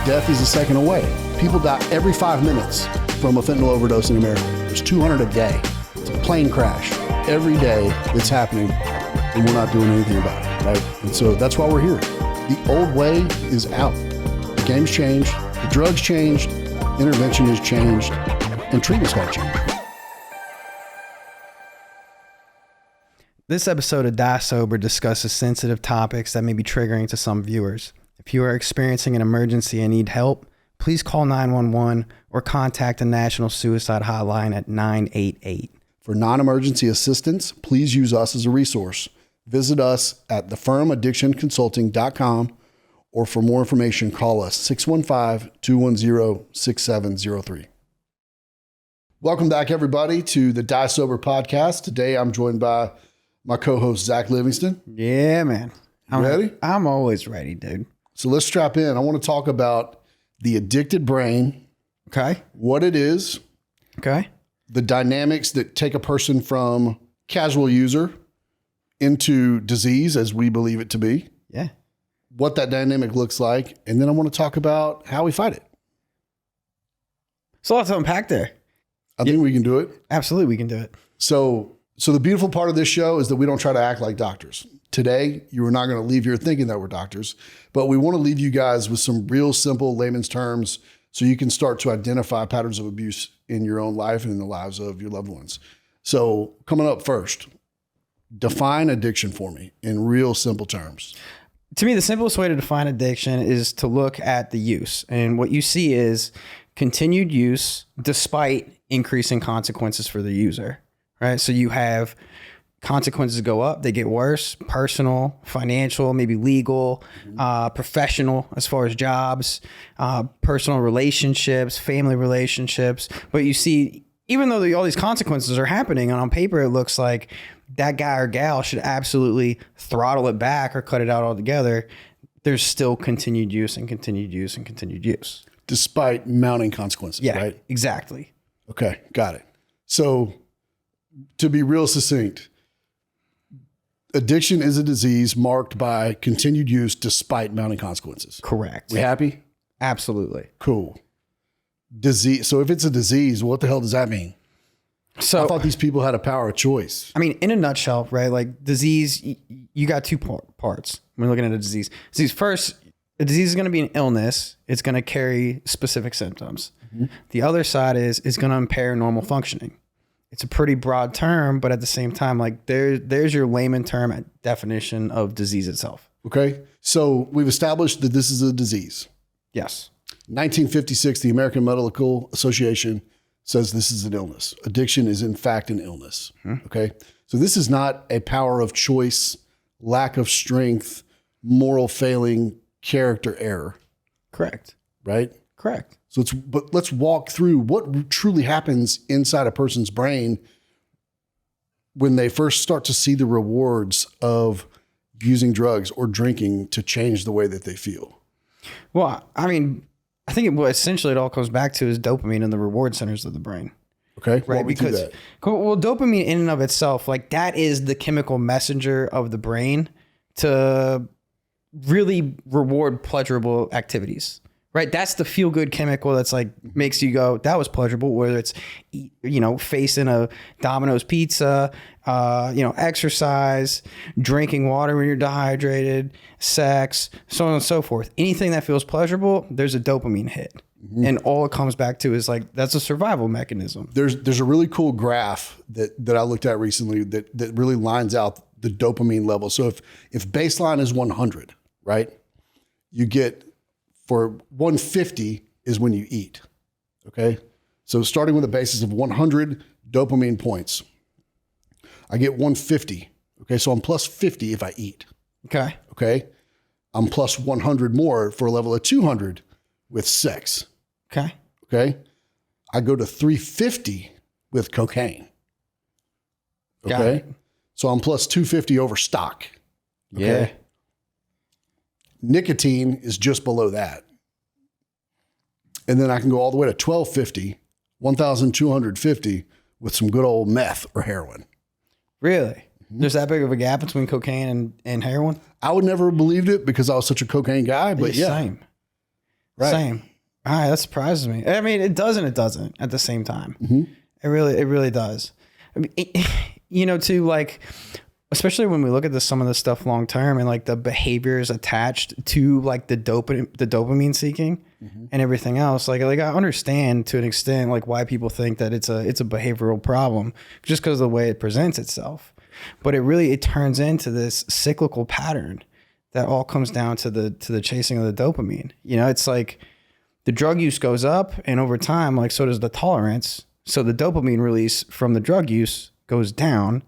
death is a second away. People die every 5 minutes from a fentanyl overdose in America. There's 200 a day. It's a plane crash every day that's happening, and we're not doing anything about it, right? And so that's why we're here. The old way is out. The game's changed, the drugs changed, intervention has changed, and treatment's got to change. This episode of Die Sober discusses sensitive topics that may be triggering to some viewers. If you are experiencing an emergency and need help, please call 911 or contact the National Suicide Hotline at 988. For non-emergency assistance, please use us as a resource. Visit us at thefirmaddictionconsulting.com, or for more information, call us 615-210-6703. Welcome back, everybody, to the Die Sober podcast. Today, I'm joined by my co-host, Zach Livingston. Yeah, man. You ready? I'm always ready, dude. So let's strap in. I want to talk about the addicted brain. Okay. What it is. Okay. The dynamics that take a person from casual user into disease as we believe it to be. Yeah. What that dynamic looks like. And then I want to talk about how we fight it. So lots to unpack there. I think we can do it. Absolutely, we can do it. So the beautiful part of this show is that we don't try to act like doctors. Today, you are not going to leave here thinking that we're doctors, but we want to leave you guys with some real simple layman's terms so you can start to identify patterns of abuse in your own life and in the lives of your loved ones. So coming up first, define addiction for me in real simple terms. To me, the simplest way to define addiction is to look at the use. And what you see is continued use despite increasing consequences for the user, right? So you have consequences go up, they get worse, personal, financial, maybe legal, professional, as far as jobs, personal relationships, family relationships. But you see, even though all these consequences are happening, and on paper, it looks like that guy or gal should absolutely throttle it back or cut it out altogether, there's still continued use and continued use and continued use. Despite mounting consequences, Yeah, right? exactly. Okay, got it. So to be real succinct, addiction is a disease marked by continued use despite mounting consequences. Correct. We happy? Absolutely. Cool. Disease. So if it's a disease, what the hell does that mean? So I thought these people had a power of choice. I mean, in a nutshell, right? Like disease, you got two parts when looking at a disease. First, a disease is going to be an illness. It's going to carry specific symptoms. Mm-hmm. The other side is going to impair normal functioning. It's a pretty broad term, but at the same time, like there's your layman term definition of disease itself. Okay. So we've established that this is a disease. Yes. 1956, the American Medical Association says this is an illness. Addiction is in fact an illness. Mm-hmm. Okay. So this is not a power of choice, lack of strength, moral failing, character error. Correct. Right? Correct. But let's walk through what truly happens inside a person's brain when they first start to see the rewards of using drugs or drinking to change the way that they feel. Well, I mean, I think essentially it all comes back to is dopamine and the reward centers of the brain. Okay. Right. Because, well, dopamine in and of itself, like that is the chemical messenger of the brain to really reward pleasurable activities. Right. That's the feel good chemical that's like makes you go, that was pleasurable, whether it's, facing a Domino's pizza, exercise, drinking water when you're dehydrated, sex, so on and so forth. Anything that feels pleasurable, there's a dopamine hit. Mm-hmm. And all it comes back to is like, that's a survival mechanism. There's a really cool graph that I looked at recently that really lines out the dopamine level. So if baseline is 100, right, you get, for 150 is when you eat, okay? So starting with a basis of 100 dopamine points, I get 150, okay? So I'm plus 50 if I eat. Okay? I'm plus 100 more for a level of 200 with sex. Okay? I go to 350 with cocaine. Okay? So I'm plus 250 over stock. Okay? Yeah. Nicotine is just below that. And then I can go all the way to 1250, 1,250 with some good old meth or heroin. Really? Mm-hmm. There's that big of a gap between cocaine and heroin? I would never have believed it because I was such a cocaine guy, but yeah. Same. Right. Same. All right, that surprises me. I mean, it does and it doesn't at the same time. It really does. I mean, to like, especially when we look at some of this stuff long term and like the behaviors attached to like the dopamine seeking and everything else. Like I understand to an extent like why people think that it's a behavioral problem just because of the way it presents itself. But it turns into this cyclical pattern that all comes down to the chasing of the dopamine. It's like the drug use goes up, and over time, like so does the tolerance. So the dopamine release from the drug use goes down,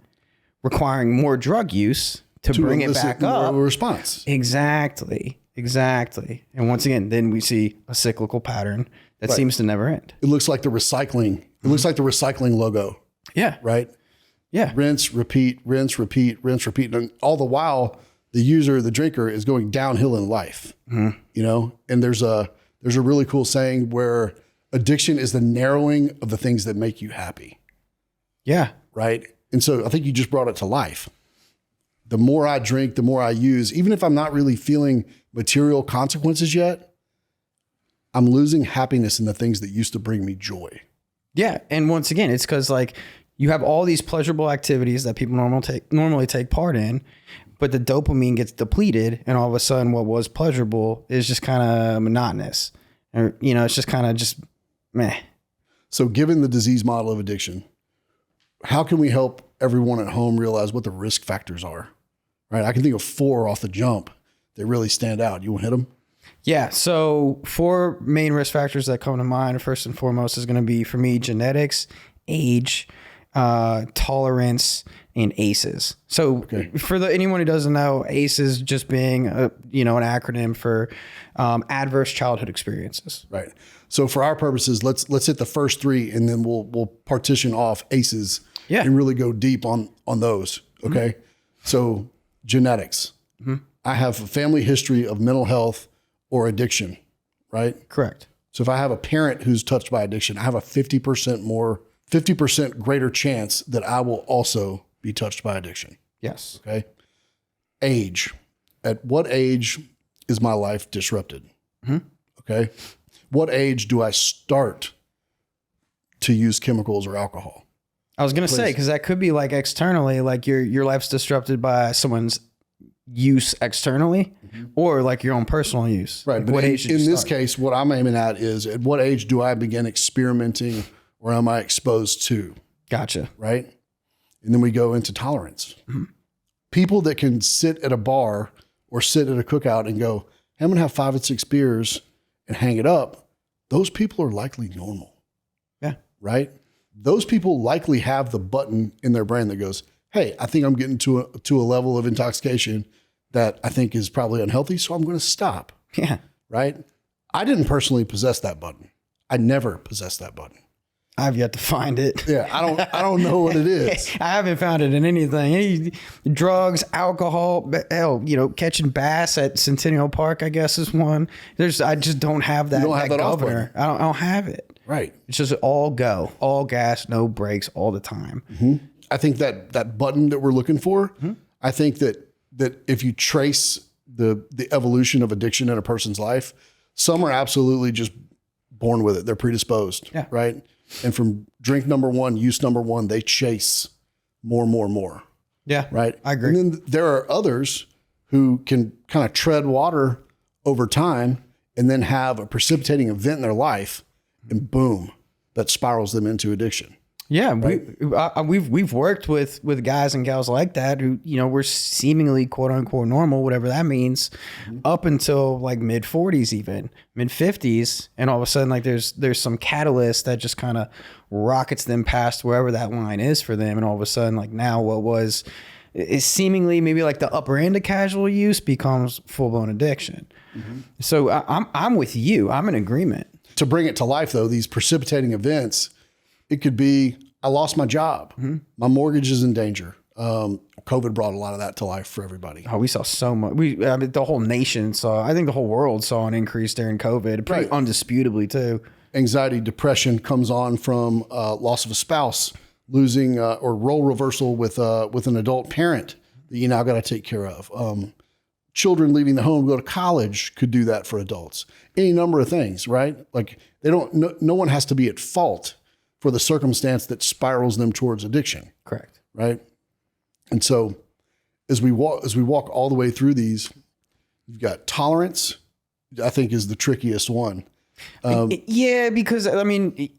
requiring more drug use to bring it back up. A response. Exactly. And once again, then we see a cyclical pattern that seems to never end. It looks like the recycling. It looks like the recycling logo. Yeah. Right. Yeah. Rinse, repeat, rinse, repeat, rinse, repeat. And all the while, the user, the drinker, is going downhill in life. And there's a really cool saying where addiction is the narrowing of the things that make you happy. Yeah. Right. And so I think you just brought it to life. The more I drink, the more I use, even if I'm not really feeling material consequences yet, I'm losing happiness in the things that used to bring me joy. Yeah. And once again, it's because like you have all these pleasurable activities that people normally take part in, but the dopamine gets depleted, and all of a sudden what was pleasurable is just kind of monotonous. Or, it's just kind of just meh. So given the disease model of addiction, how can we help everyone at home realize what the risk factors are? Right? I can think of 4 off the jump that really stand out. You want to hit them? Yeah. So 4 main risk factors that come to mind, first and foremost, is going to be, for me, genetics, age, tolerance, and ACEs. So for anyone who doesn't know, ACEs just being an acronym for adverse childhood experiences. Right. So for our purposes, let's hit the first 3, and then we'll partition off ACEs and really go deep on those. Okay. So genetics. I have a family history of mental health or addiction, right? Correct. So if I have a parent who's touched by addiction, I have a 50% greater chance that I will also be touched by addiction. Yes. Okay. Age. At what age is my life disrupted? Okay. What age do I start to use chemicals or alcohol? I was going to say, because that could be like externally, like your life's disrupted by someone's use externally, or like your own personal use. Right. Like but what age in this case, what I'm aiming at is at what age do I begin experimenting, or am I exposed to? Gotcha. Right. And then we go into tolerance. People that can sit at a bar or sit at a cookout and go, hey, I'm going to have 5 or 6 beers and hang it up. Those people are likely normal. Yeah. Right. Those people likely have the button in their brain that goes, hey, I think I'm getting to a level of intoxication that I think is probably unhealthy, so I'm going to stop. Yeah. Right? I didn't personally possess that button. I never possessed that button. I've yet to find it. Yeah, I don't know what it is. I haven't found it in anything. Any drugs, alcohol, hell, catching bass at Centennial Park, I guess, is one. I just don't have that. You don't have that governor. I don't have it. Right. It's just all gas, no brakes all the time. I think that button that we're looking for, I think that if you trace the evolution of addiction in a person's life, some are absolutely just born with it. They're predisposed. Yeah. Right. And from drink number 1, use number 1, they chase more. Yeah. Right. I agree. And then there are others who can kind of tread water over time and then have a precipitating event in their life, and boom, that spirals them into addiction. Yeah, right? we've worked with guys and gals like that who were seemingly quote unquote normal, whatever that means, up until like mid 40s, even mid 50s, and all of a sudden like there's some catalyst that just kind of rockets them past wherever that line is for them, and all of a sudden like now what was is seemingly maybe like the upper end of casual use becomes full blown addiction. So I'm with you. I'm in agreement. To bring it to life though, these precipitating events. It could be, I lost my job. My mortgage is in danger. COVID brought a lot of that to life for everybody. Oh, we saw so much. The whole nation saw, I think the whole world saw an increase during COVID, pretty undisputably too. Anxiety, depression comes on from loss of a spouse, losing or role reversal with an adult parent that you now got to take care of. children leaving the home to go to college could do that for adults. Any number of things, right? Like no one has to be at fault for the circumstance that spirals them towards addiction. Correct. Right. And so as we walk all the way through these, you've got tolerance, I think is the trickiest one. Yeah, because I mean,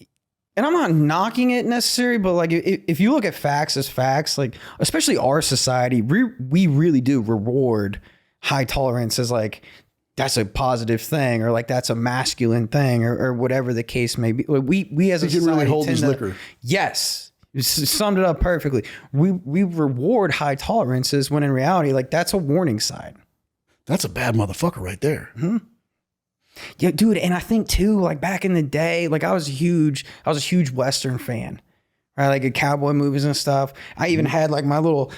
and I'm not knocking it necessarily, but like if you look at facts as facts, like especially our society, we really do reward high tolerance as like that's a positive thing, or like that's a masculine thing, or whatever the case may be. We as a society really hold his liquor. Yes, you summed it up perfectly. We reward high tolerances when in reality, like that's a warning sign. That's a bad motherfucker right there. Mm-hmm. Yeah, dude. And I think too, like back in the day, like I was a huge Western fan, right? Like cowboy movies and stuff. I even had like my little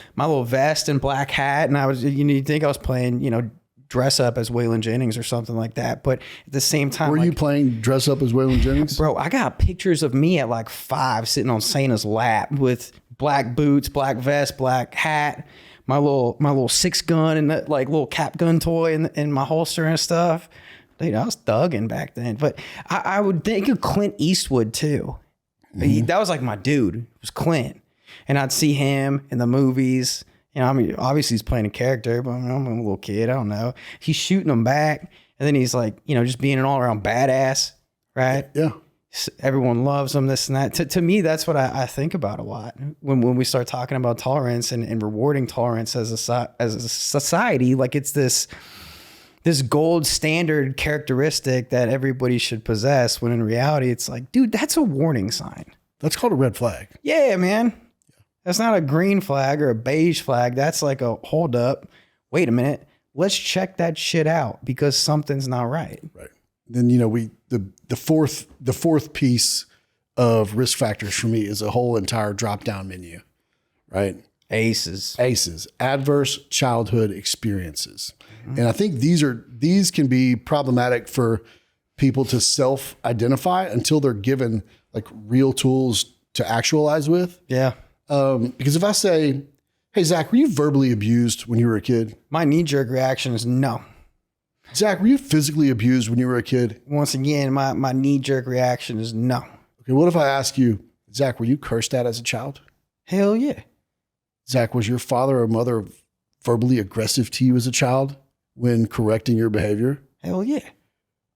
vest and black hat. And I was, you'd think I was playing, dress up as Waylon Jennings or something like that. But at the same time, were you playing dress up as Waylon Jennings? Bro, I got pictures of me at like 5 sitting on Santa's lap with black boots, black vest, black hat, my little 6 gun and that like little cap gun toy in my holster and stuff. Dude, I was thugging back then. But I would think of Clint Eastwood too. Mm-hmm. That was like my dude. It was Clint. And I'd see him in the movies. I mean, obviously he's playing a character, but I'm a little kid. I don't know. He's shooting them back. And then he's like, just being an all around badass, right? Yeah. Everyone loves him, this and that. To me, that's what I think about a lot when we start talking about tolerance and rewarding tolerance as a society. Like it's this gold standard characteristic that everybody should possess, when in reality, it's like, dude, that's a warning sign. That's called a red flag. Yeah, man. That's not a green flag or a beige flag. That's like a hold up. Wait a minute. Let's check that shit out because something's not right. Right. Then, the fourth piece of risk factors for me is a whole entire drop down menu, right? ACEs, adverse childhood experiences. Mm-hmm. And I think these can be problematic for people to self-identify until they're given like real tools to actualize with. Yeah. Because if I say, hey, Zach, were you verbally abused when you were a kid? My knee-jerk reaction is no. Zach, were you physically abused when you were a kid? Once again, my knee-jerk reaction is no. Okay, what if I ask you, Zach, were you cursed at as a child? Hell yeah. Zach, was your father or mother verbally aggressive to you as a child when correcting your behavior? Hell yeah.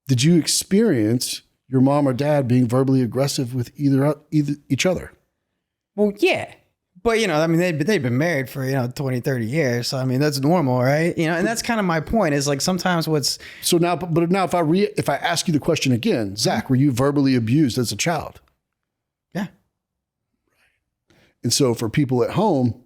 Did you experience your mom or dad being verbally aggressive with either each other? Well, yeah. But, I mean, they've been married for, 20, 30 years. So, I mean, that's normal, right? And that's kind of my point is like sometimes So now, but now if I ask you the question again, Zach, were you verbally abused as a child? Yeah. And so for people at home,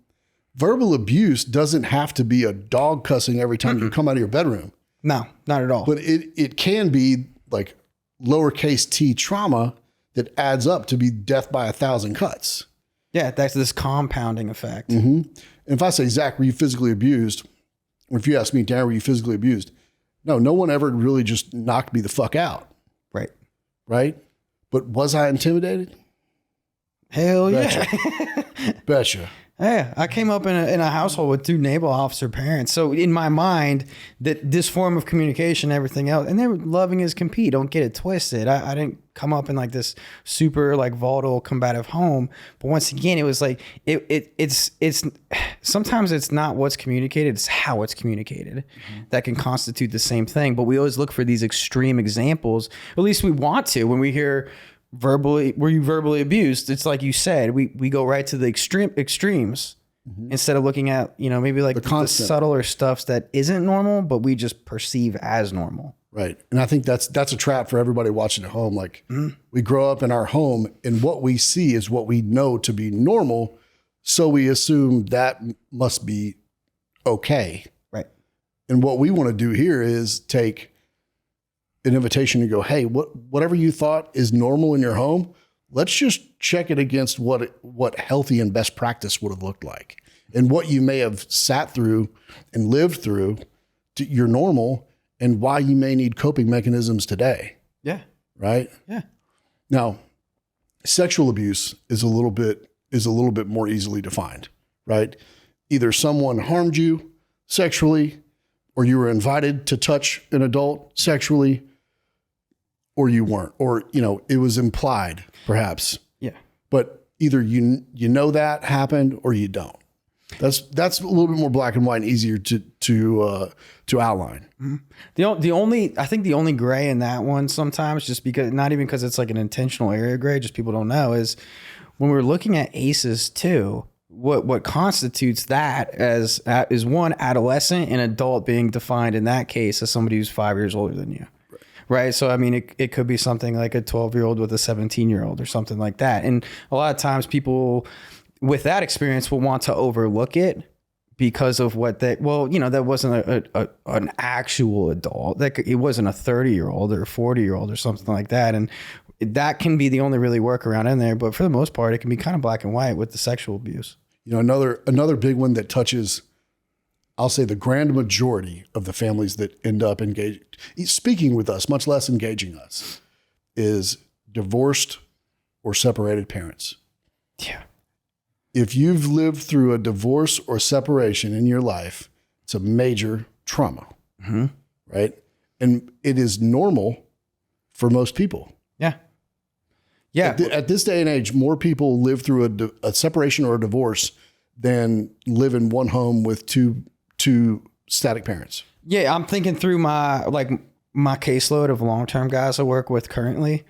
verbal abuse doesn't have to be a dog cussing every time you come out of your bedroom. No, not at all. But it can be like lowercase t trauma that adds up to be death by 1,000 cuts. Yeah, that's this compounding effect. Mm-hmm. And if I say, Zach, were you physically abused? Or if you ask me, Darren, were you physically abused? No one ever really just knocked me the fuck out. Right. Right? But was I intimidated? Hell yeah. Betcha. Yeah, I came up in a household with 2 naval officer parents. So in my mind, that this form of communication, everything else, and they were loving as can be. Don't get it twisted. I didn't come up in like this super like volatile, combative home. But once again, it was like it's sometimes it's not what's communicated; it's how it's communicated that can constitute the same thing. But we always look for these extreme examples. At least we want to when we hear. Were you verbally abused? It's like you said, we go right to the extremes instead of looking at, maybe like the subtler stuff that isn't normal, but we just perceive as normal. Right. And I think that's a trap for everybody watching at home. Like we grow up in our home and what we see is what we know to be normal. So we assume that must be okay. Right. And what we want to do here is take an invitation to go, hey, whatever you thought is normal in your home, let's just check it against what healthy and best practice would have looked like and what you may have sat through and lived through to your normal and why you may need coping mechanisms today. Yeah. Right. Yeah. Now, sexual abuse is a little bit more easily defined, right? Either someone harmed you sexually or you were invited to touch an adult sexually, or you weren't, or, it was implied perhaps. Yeah. But either you know that happened or you don't. That's a little bit more black and white and easier to outline. Mm-hmm. I think the only gray in that one sometimes, just because, not even because it's like an intentional area gray, just people don't know, is when we're looking at ACEs too, what constitutes that is one, adolescent, and adult being defined in that case as somebody who's 5 years older than you. Right. So, I mean, it could be something like a 12-year-old with a 17-year-old or something like that. And a lot of times people with that experience will want to overlook it because of what that wasn't an actual adult. It wasn't a 30-year-old or a 40-year-old or something like that. And that can be the only really workaround in there. But for the most part, it can be kind of black and white with the sexual abuse. Another big one that touches, I'll say, the grand majority of the families that end up speaking with us, much less engaging us, is divorced or separated parents. Yeah. If you've lived through a divorce or separation in your life, it's a major trauma, right? And it is normal for most people. Yeah. Yeah. At this day and age, more people live through a separation or a divorce than live in one home with two static parents. Yeah, I'm thinking through my caseload of long-term guys I work with currently.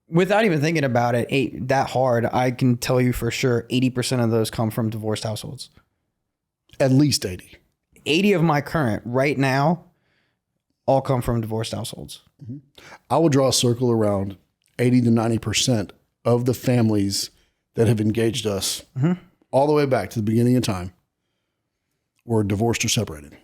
Without even thinking about it that hard, I can tell you for sure 80% of those come from divorced households. At least 80. 80 of my current right now all come from divorced households. I would draw a circle around 80 to 90% of the families that have engaged us all the way back to the beginning of time were divorced or separated.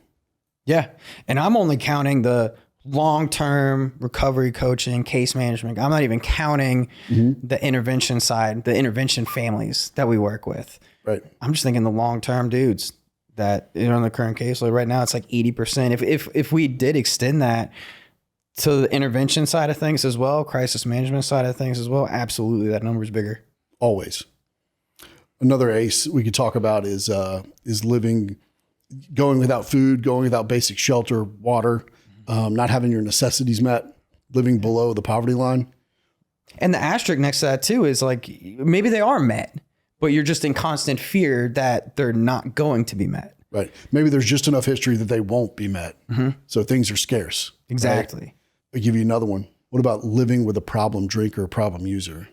Yeah. And I'm only counting the long-term recovery coaching, case management. I'm not even counting the intervention side, the intervention families that we work with. Right. I'm just thinking the long-term dudes that on the current caseload right now, it's like 80%. If we did extend that to the intervention side of things as well, crisis management side of things as well, absolutely that number is bigger. Always. Another ACE we could talk about is going without food, going without basic shelter, water, not having your necessities met, living below the poverty line. And the asterisk next to that too is like, maybe they are met, but you're just in constant fear that they're not going to be met. Right. Maybe there's just enough history that they won't be met. So things are scarce. Exactly. Right? I'll give you another one. What about living with a problem drinker, problem user?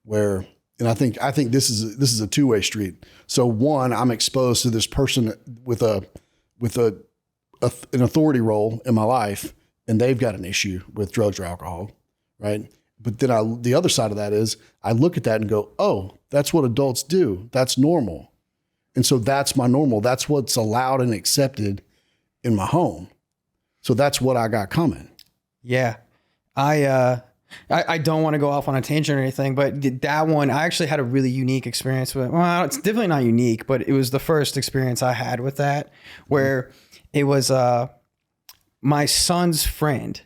And I think this is a two-way street. So one, I'm exposed to this person with an authority role in my life, and they've got an issue with drugs or alcohol, right? But then the other side of that is I look at that and go, oh, that's what adults do. That's normal. And so that's my normal. That's what's allowed and accepted in my home. So that's what I got coming. Yeah. I don't want to go off on a tangent or anything, but that one, I actually had a really unique experience with. Well, it's definitely not unique, but it was the first experience I had with that, where it was my son's friend.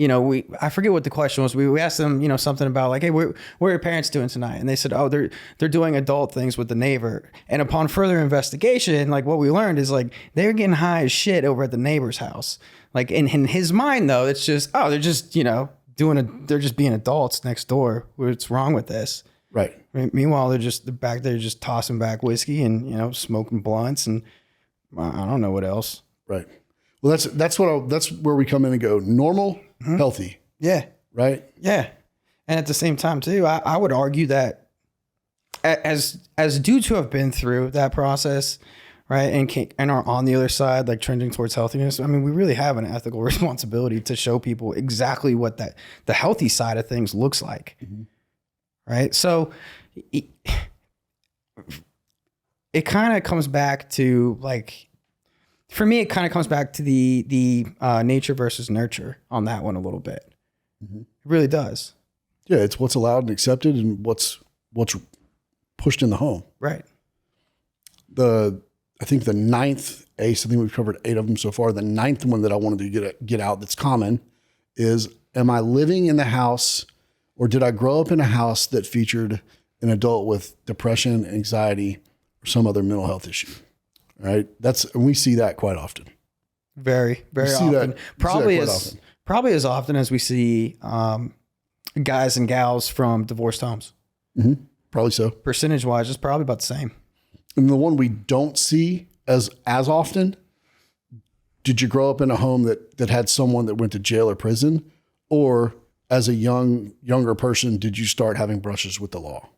I forget what the question was. We asked them, something about like, hey, what are your parents doing tonight? And they said, oh, they're doing adult things with the neighbor. And upon further investigation, like what we learned is like they're getting high as shit over at the neighbor's house. Like in his mind though, it's just, oh, they're just, they're just being adults next door. What's wrong with this? Right. Meanwhile, they're back there just tossing back whiskey and, smoking blunts and I don't know what else. Right. Well, that's where we come in and go normal, healthy. Yeah. Right. Yeah. And at the same time too, I would argue that as dudes who have been through that process, right, and are on the other side, like trending towards healthiness, I mean, we really have an ethical responsibility to show people exactly what the healthy side of things looks like. Right. So it kind of comes back to like, for me, it kind of comes back to the nature versus nurture on that one a little bit. It really does. Yeah, it's what's allowed and accepted and what's pushed in the home. Right. I think the ninth ACE, I think we've covered 8 of them so far. The ninth one that I wanted to get out that's common is, am I living in the house or did I grow up in a house that featured an adult with depression, anxiety, or some other mental health issue? Right. We see that quite often. Very, very see often. that quite often. Probably as often as we see guys and gals from divorced homes. Mm-hmm. Probably so. Percentage wise, it's probably about the same. And the one we don't see as often, did you grow up in a home that had someone that went to jail or prison? Or as a younger person, did you start having brushes with the law?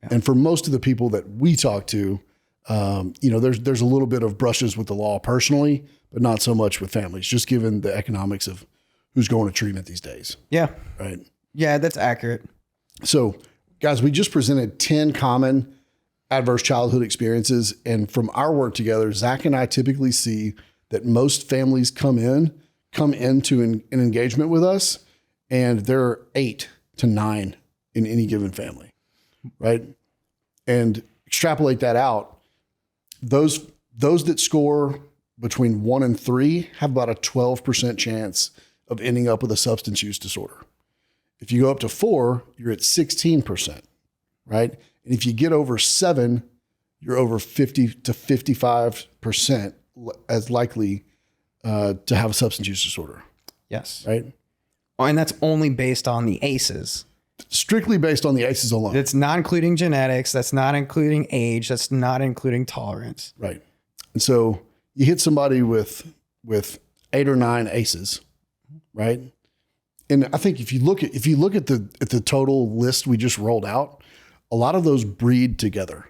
Yeah. And for most of the people that we talk to, there's a little bit of brushes with the law personally, but not so much with families, just given the economics of who's going to treatment these days. Yeah. Right. Yeah, that's accurate. So, guys, we just presented 10 common adverse childhood experiences. And from our work together, Zach and I typically see that most families come into an engagement with us, and there are 8 to 9 in any given family, right? And extrapolate that out, those that score between 1 and 3 have about a 12% chance of ending up with a substance use disorder. If you go up to 4, you're at 16%, right? And if you get over 7, you're over 50 to 55% as likely to have a substance use disorder. Yes. Right? Oh, and that's only based on the ACEs. Strictly based on the ACEs alone. That's not including genetics. That's not including age. That's not including tolerance. Right. And so you hit somebody with 8 or 9 ACEs, right? And I think if you look at the total list we just rolled out, a lot of those breed together.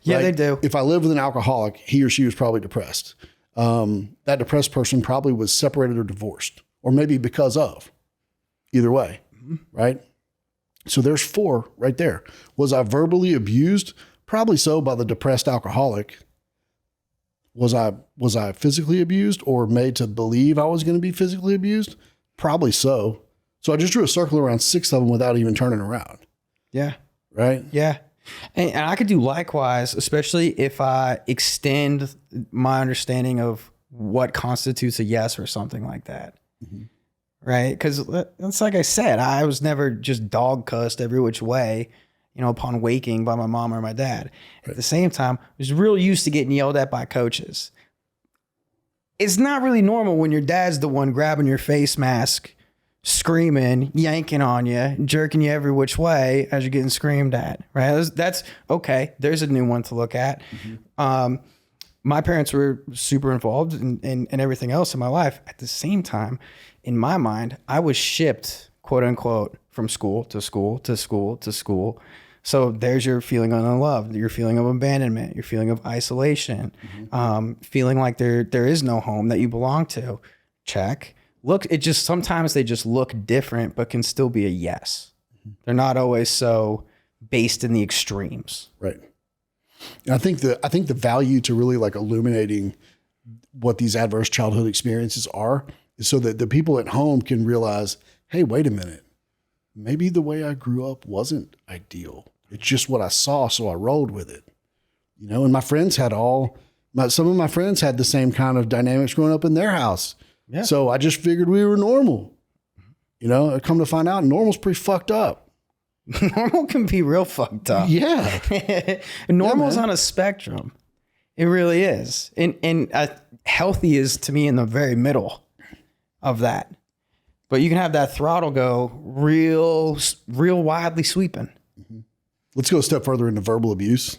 Yeah, right? they do. If I lived with an alcoholic, he or she was probably depressed. That depressed person probably was separated or divorced, or maybe because of. Either way, right? So there's 4 right there. Was I verbally abused? Probably so by the depressed alcoholic. Was I physically abused or made to believe I was going to be physically abused? Probably so. So I just drew a circle around 6 of them without even turning around. Yeah. Right? Yeah. And I could do likewise, especially if I extend my understanding of what constitutes a yes or something like that. Mm-hmm. Right? Because it's like I said, I was never just dog cussed every which way, upon waking by my mom or my dad. Right. At the same time, I was real used to getting yelled at by coaches. It's not really normal when your dad's the one grabbing your face mask, screaming, yanking on you, jerking you every which way as you're getting screamed at, right? That's okay. There's a new one to look at. Mm-hmm. My parents were super involved in everything else in my life. At the same time, in my mind, I was shipped, quote unquote, from school to school to school to school. So there's your feeling of unloved, your feeling of abandonment, your feeling of isolation, feeling like there is no home that you belong to. Check. Look, sometimes they just look different, but can still be a yes. Mm-hmm. They're not always so based in the extremes. Right. And I think the value to really like illuminating what these adverse childhood experiences are is so that the people at home can realize, hey, wait a minute. Maybe the way I grew up wasn't ideal. It's just what I saw, so I rolled with it. And my friends had some of my friends had the same kind of dynamics growing up in their house. Yeah. So I just figured we were normal. I come to find out normal's pretty fucked up. Normal can be real fucked up. Yeah. Normal's on a spectrum. It really is. And healthy is to me in the very middle of that. But you can have that throttle go real widely sweeping. Mm-hmm. Let's go a step further into verbal abuse.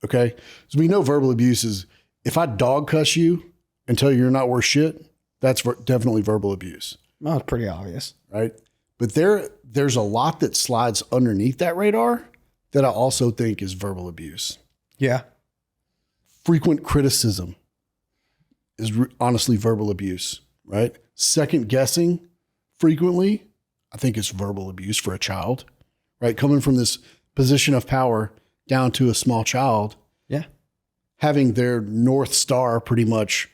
Okay. So we know verbal abuse is if I dog cuss you and tell you you're not worth shit, that's definitely verbal abuse. Well, it's pretty obvious. Right. But there's a lot that slides underneath that radar that I also think is verbal abuse. Yeah. Frequent criticism is honestly verbal abuse, right? Second guessing frequently, I think it's verbal abuse for a child, right? Coming from this position of power down to a small child. Yeah. Having their North Star pretty much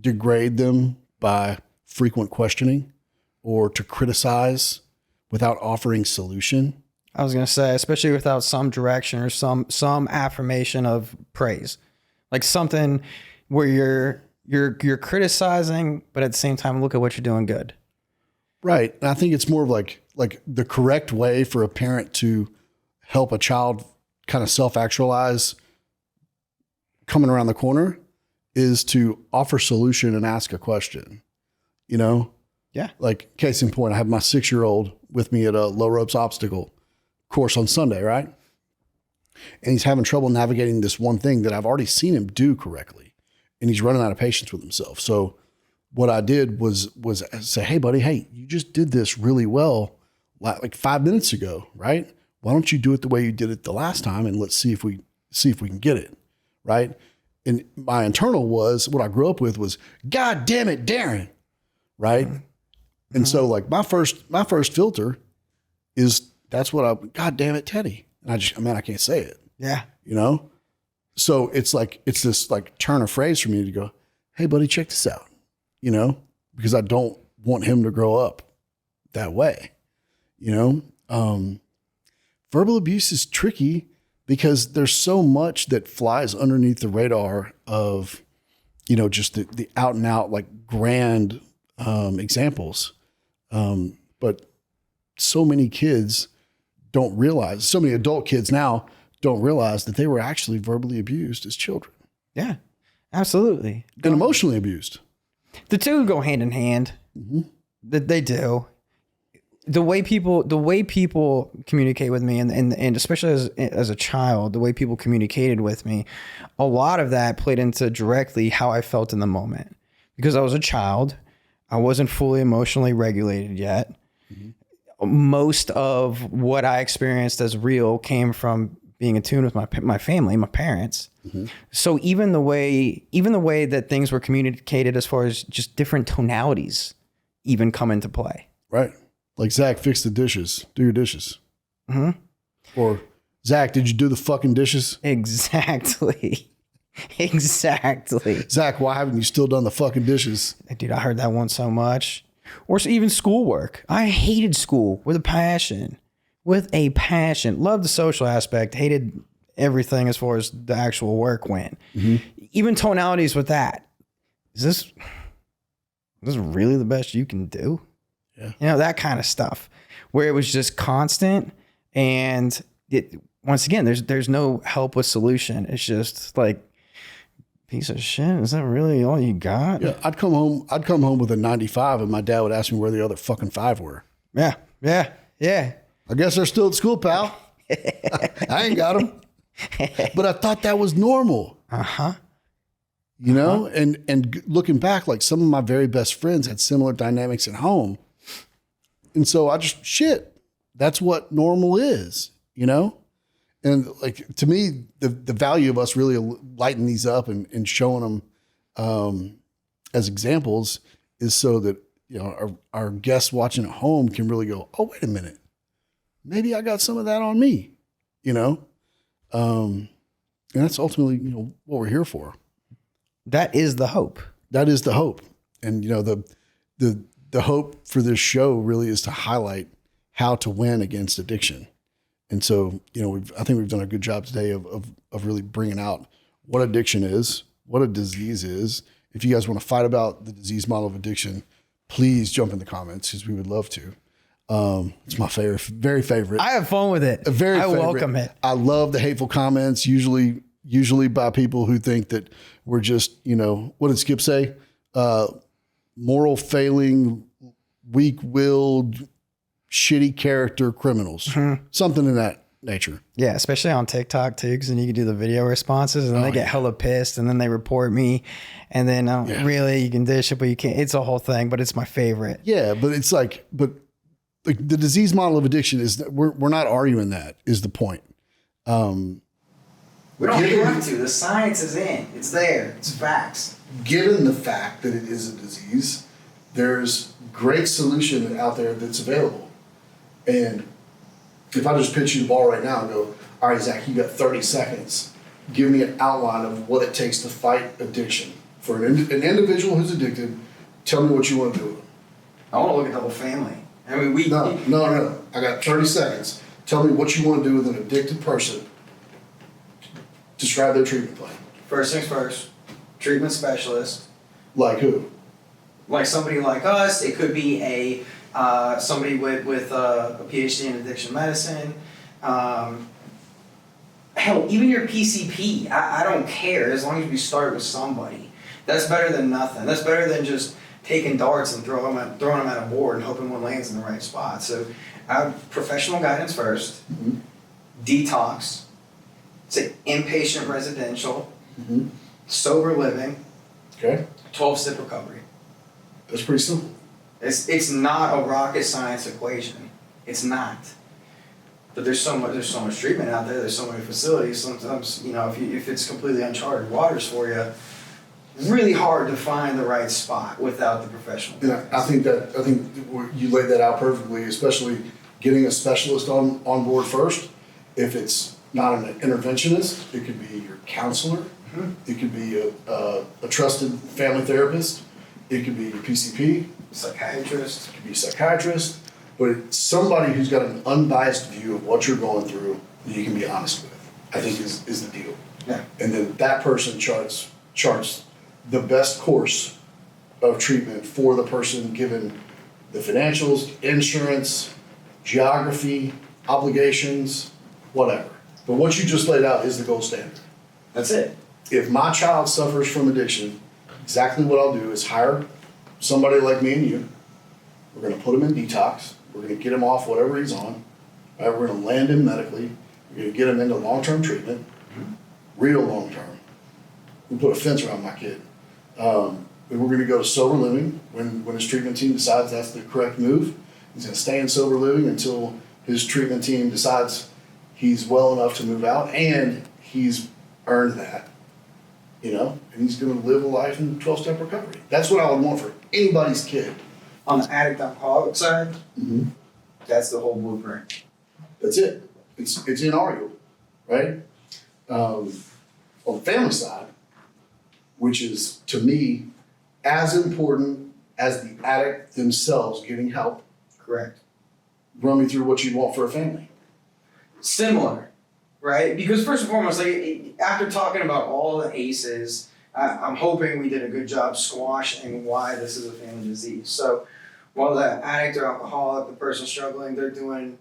degrade them by frequent questioning or to criticize without offering solution. I was going to say, especially without some direction or some affirmation of praise, like something where you're criticizing, but at the same time, look at what you're doing good. Right. And I think it's more of like the correct way for a parent to help a child kind of self-actualize coming around the corner is to offer solution and ask a question, you know? Yeah. Like case in point, I have my 6-year-old with me at a low ropes obstacle course on Sunday, right? And he's having trouble navigating this one thing that I've already seen him do correctly. And he's running out of patience with himself. So what I did was say, hey buddy, hey, you just did this really well like 5 minutes ago, right? Why don't you do it the way you did it the last time? And let's see if we can get it. Right. And my internal was what I grew up with was, God damn it, Darren. Right. Mm-hmm. And so like my first filter is God damn it, Teddy. And I can't say it. Yeah. You know? So it's this like turn of phrase for me to go, hey buddy, check this out. You know, because I don't want him to grow up that way. You know, verbal abuse is tricky because there's so much that flies underneath the radar of, you know, just the out and out, like grand examples. But so many kids don't realize, so many adult kids now don't realize that they were actually verbally abused as children. Yeah, absolutely. And emotionally abused. The two go hand in hand. Mm-hmm. They do. The way people communicate with me, and especially as a child, the way people communicated with me, a lot of that played into directly how I felt in the moment. Because I was a child, I wasn't fully emotionally regulated yet. Mm-hmm. Most of what I experienced as real came from being attuned with my family, my parents. Mm-hmm. So even the way that things were communicated as far as just different tonalities even come into play. Right. Like, Zach, fix the dishes. Do your dishes. Mm-hmm. Or, Zach, did you do the fucking dishes? Exactly. Exactly. Zach, why haven't you still done the fucking dishes? Dude, I heard that one so much. Or even schoolwork. I hated school with a passion. Loved the social aspect. Hated everything as far as the actual work went. Mm-hmm. Even tonalities with that. Is this really the best you can do? Yeah. You know, that kind of stuff where it was just constant. And once again, there's no help with solution. It's just like, piece of shit. Is that really all you got? Yeah. I'd come home with a 95 and my dad would ask me where the other fucking 5 were. Yeah. Yeah. Yeah. I guess they're still at school, pal. I ain't got them. But I thought that was normal. Uh-huh. You know, and looking back, like some of my very best friends had similar dynamics at home. And so that's what normal is, you know? And like, to me, the value of us really lighting these up and showing them as examples is so that, you know, our guests watching at home can really go, oh, wait a minute. Maybe I got some of that on me, you know? And that's ultimately, you know, what we're here for. That is the hope. That is the hope. And, you know, the hope for this show really is to highlight how to win against addiction. And so, you know, I think we've done a good job today of really bringing out what addiction is, what a disease is. If you guys want to fight about the disease model of addiction, please jump in the comments because we would love to. It's my favorite, very favorite. I have fun with it. I welcome it. I love the hateful comments, usually by people who think that we're just, you know, what did Skip say? Moral failing, weak-willed, shitty character criminals. Mm-hmm. Something in that nature. Yeah, especially on TikTok too, because then you can do the video responses and then they get hella pissed and then they report me and then really you can dish it, but you can't. It's a whole thing, but it's my favorite. Yeah, but it's like, the disease model of addiction is that we're not arguing that is the point. We don't have to. The science is in. It's there. It's facts. Given the fact that it is a disease, there's great solution out there that's available. And if I just pitch you the ball right now and go, all right, Zach, you got 30 seconds. Give me an outline of what it takes to fight addiction. For an individual who's addicted, tell me what you want to do. I want to look at the whole family. I mean, No. I got 30 seconds. Tell me what you want to do with an addicted person. Describe their treatment plan. First things first, treatment specialist. Like who? Like somebody like us. It could be somebody with a PhD in addiction medicine. Hell, even your PCP. I don't care as long as we start with somebody. That's better than nothing. That's better than just taking darts and throwing them at a board and hoping one lands in the right spot. So I have professional guidance first, detox, say inpatient residential, sober living, 12-step recovery. That's pretty simple. It's not a rocket science equation. It's not. But there's so much treatment out there. There's so many facilities. Sometimes, if it's completely uncharted waters for you, really hard to find the right spot without the professional. And I think you laid that out perfectly, especially getting a specialist on board first. If it's not an interventionist, it could be your counselor. It could be a trusted family therapist. It could be your PCP. Psychiatrist. It could be a psychiatrist. But it's somebody who's got an unbiased view of what you're going through that you can be honest with, I think is the deal. Yeah. And then that person charts the best course of treatment for the person, given the financials, insurance, geography, obligations, whatever. But what you just laid out is the gold standard. That's it. If my child suffers from addiction, exactly what I'll do is hire somebody like me and you. We're going to put him in detox. We're going to get him off whatever he's on. Right? We're going to land him medically. We're going to get him into long-term treatment, real long-term. We put a fence around my kid. And we're going to go to sober living when his treatment team decides that's the correct move. He's going to stay in sober living until his treatment team decides he's well enough to move out, and he's earned that, and he's going to live a life in 12-step recovery. That's what I would want for anybody's kid. On the addict alcoholic side, that's the whole blueprint. That's it. It's inarguable, right? On the family side, which is, to me, as important as the addict themselves getting help. Correct. Run me through what you want for a family. Similar, right? Because first and foremost, after talking about all the ACEs, I'm hoping we did a good job squashing why this is a family disease. So while the addict or alcoholic, the person struggling, they're doing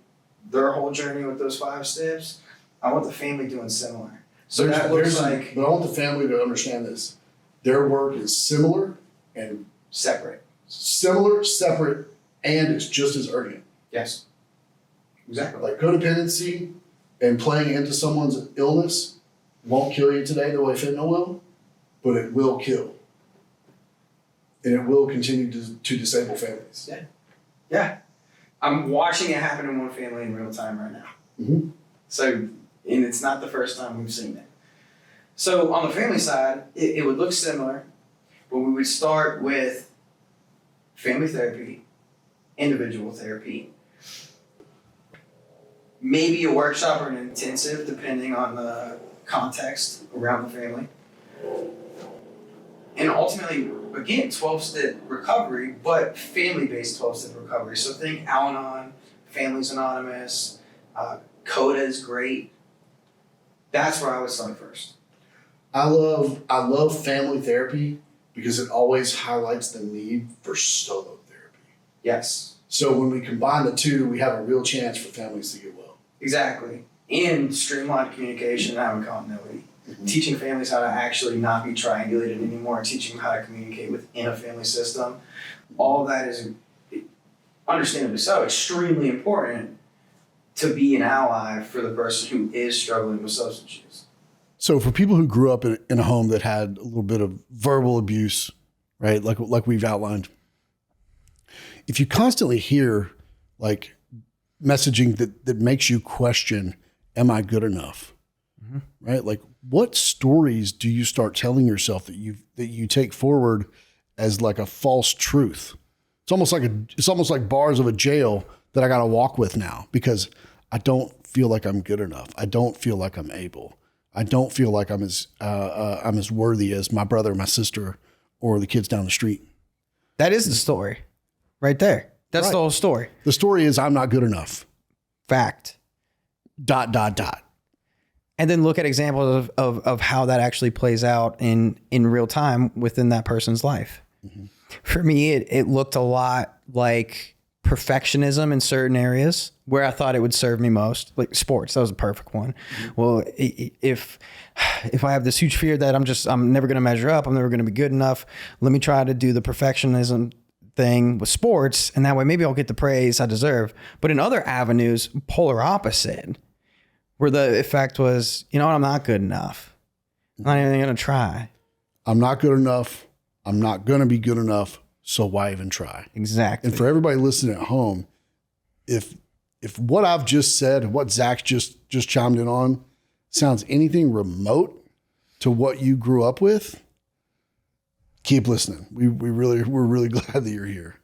their whole journey with those 5 steps, I want the family doing similar. So that looks like... But I want the family to understand this. Their work is similar and... Separate. Similar, separate, and it's just as urgent. Yes. Exactly. Like codependency and playing into someone's illness won't kill you today the way fentanyl will, but it will kill. And it will continue to disable families. Yeah. Yeah. I'm watching it happen in one family in real time right now. So, and it's not the first time we've seen it. So on the family side, it would look similar, but we would start with family therapy, individual therapy, maybe a workshop or an intensive, depending on the context around the family. And ultimately, again, 12-step recovery, but family-based 12-step recovery. So think Al-Anon, Families Anonymous, CODA is great. That's where I would start first. I love family therapy because it always highlights the need for solo therapy. Yes. So when we combine the two, we have a real chance for families to get well. Exactly. And streamlined communication and having continuity. Teaching families how to actually not be triangulated anymore, teaching them how to communicate within a family system. All of that is, understandably so, extremely important to be an ally for the person who is struggling with substance use. So for people who grew up in a home that had a little bit of verbal abuse, right, like we've outlined, if you constantly hear like messaging that makes you question, am I good enough? Right? Like what stories do you start telling yourself that you take forward as like a false truth? It's almost like bars of a jail that I got to walk with now because I don't feel like I'm good enough. I don't feel like I'm able. I don't feel like I'm as worthy as my brother, my sister, or the kids down the street. That is the story right there. That's the whole story. The story is I'm not good enough. Fact. ... And then look at examples of how that actually plays out in real time within that person's life. For me, it looked a lot like perfectionism in certain areas where I thought it would serve me most, like sports. That was a perfect one. Well, if I have this huge fear that I'm never going to measure up, I'm never going to be good enough, let me try to do the perfectionism thing with sports, and that way maybe I'll get the praise I deserve. But in other avenues, polar opposite, where the effect was, you know what, I'm not good enough. I'm not even going to try. I'm not good enough. I'm not going to be good enough. So why even try? Exactly. And for everybody listening at home, if what I've just said, what Zach just chimed in on, sounds anything remote to what you grew up with, keep listening. We're really glad that you're here.